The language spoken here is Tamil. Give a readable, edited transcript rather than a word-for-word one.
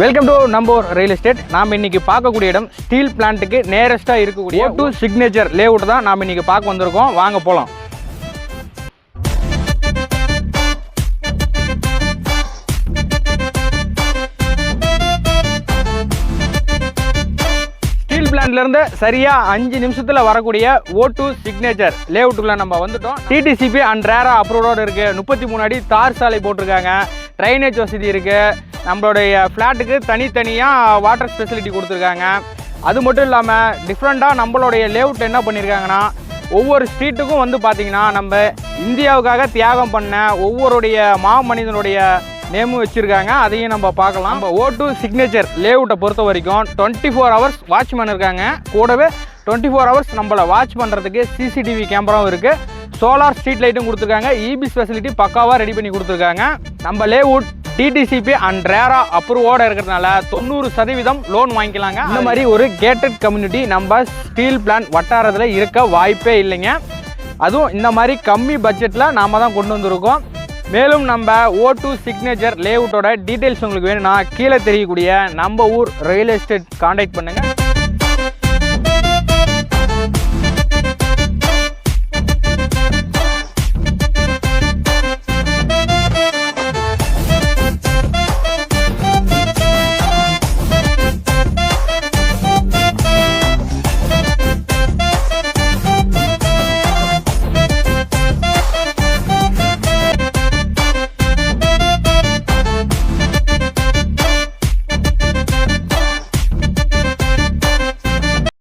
Welcome to number real estate. நாம் இன்னைக்கு பார்க்கக்கூடிய இடம் ஸ்டீல் பிளான்ட்டுக்கு நேரஸ்ட்டாக இருக்கக்கூடிய O2 சிக்னேச்சர் லேஅவுட் தான் நாம் இன்னைக்கு பார்க்க வந்திருக்கோம். வாங்க போகலாம். ஸ்டீல் பிளான்ட்லேருந்து சரியாக 5 நிமிஷத்தில் வரக்கூடிய O2 சிக்னேச்சர் லேஅவுட்டுக்குள்ளே நம்ம வந்துட்டோம். TTCP அண்ட் ரேரா அப்ரூவோடு இருக்குது. 33 அடி தார் சாலை போட்டிருக்காங்க. ட்ரைனேஜ் வசதி இருக்குது. நம்மளுடைய ஃப்ளாட்டுக்கு தனித்தனியாக வாட்டர் ஃபெசிலிட்டி கொடுத்துருக்காங்க. அது மட்டும் இல்லாமல் டிஃப்ரெண்ட்டாக நம்மளுடைய லேஅவுட் என்ன பண்ணியிருக்காங்கன்னா, ஒவ்வொரு ஸ்ட்ரீட்டுக்கும் வந்து பார்த்திங்கன்னா நம்ம இந்தியாவுக்காக தியாகம் பண்ண ஒவ்வொருடைய மாமனிதனுடைய நேமும் வச்சுருக்காங்க. அதையும் நம்ம பார்க்கலாம். நம்ம O2 சிக்னேச்சர் லேஅவுட்டை பொறுத்த வரைக்கும் 24 ஹவர்ஸ் வாட்ச்மேன் இருக்காங்க. கூடவே 24 ஹவர்ஸ் நம்மளை வாட்ச் பண்ணுறதுக்கு CCTV கேமராவும் இருக்குது. சோலார் ஸ்ட்ரீட் லைட்டும் கொடுத்துருக்காங்க. EBS ஃபெசிலிட்டி பக்காவாக ரெடி பண்ணி கொடுத்துருக்காங்க. நம்ம லேஅவுட் TTCP அண்ட் ரேரா அப்ரூவோடு இருக்கிறதுனால 90% லோன் வாங்கிக்கலாங்க. இந்த மாதிரி ஒரு கேட்டட் கம்யூனிட்டி நம்ம ஸ்டீல் பிளான்ட் வட்டாரத்தில் இருக்க வாய்ப்பே இல்லைங்க. அதுவும் இந்த மாதிரி கம்மி பட்ஜெட்டில் நாம் தான் கொண்டு வந்திருக்கோம். மேலும் நம்ம O2 சிக்னேச்சர் லேஅவுட்டோட டீட்டெயில்ஸ் உங்களுக்கு வேணும்னா கீழே தெரியக்கூடிய நம்ம ஊர் ரியல் எஸ்டேட் கான்டாக்ட் பண்ணுங்கள்.